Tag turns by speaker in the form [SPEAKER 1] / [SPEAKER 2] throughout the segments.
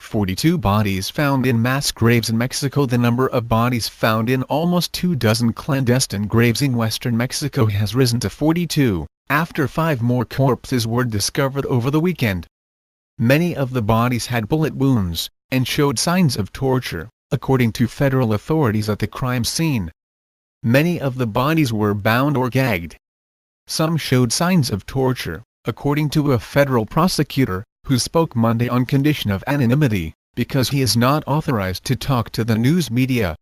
[SPEAKER 1] 42 bodies found in mass graves in Mexico. The number of bodies found in almost 24 clandestine graves in western Mexico has risen to 42, after 5 more corpses were discovered over the weekend. Many of the bodies had bullet wounds, and showed signs of torture, according to federal authorities at the crime scene. Many of the bodies were bound or gagged. Some showed signs of torture, according to a federal prosecutor, who spoke Monday on condition of anonymity, because he is not authorized to talk to the news media.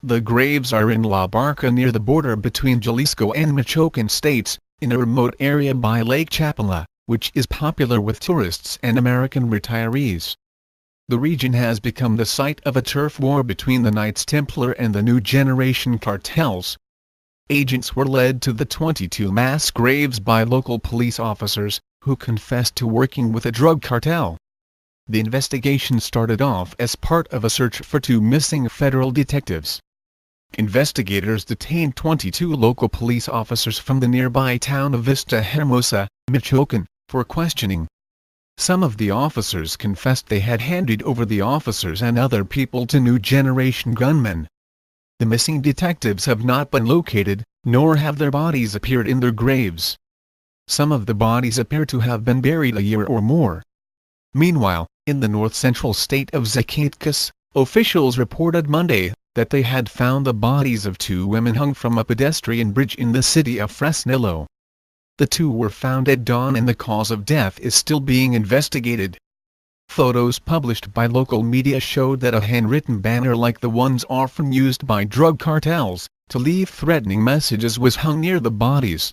[SPEAKER 1] The graves are in La Barca near the border between Jalisco and Michoacan states, in a remote area by Lake Chapala, which is popular with tourists and American retirees. The region has become the site of a turf war between the Knights Templar and the New Generation cartels. Agents were led to the 22 mass graves by local police officers, who confessed to working with a drug cartel. The investigation started off as part of a search for 2 missing federal detectives. Investigators detained 22 local police officers from the nearby town of Vista Hermosa, Michoacan, for questioning. Some of the officers confessed they had handed over the officers and other people to New Generation gunmen. The missing detectives have not been located, nor have their bodies appeared in their graves. Some of the bodies appear to have been buried a year or more. Meanwhile, in the north-central state of Zacatecas, officials reported Monday that they had found the bodies of 2 women hung from a pedestrian bridge in the city of Fresnillo. The 2 were found at dawn and the cause of death is still being investigated. Photos published by local media showed that a handwritten banner like the ones often used by drug cartels to leave threatening messages was hung near the bodies.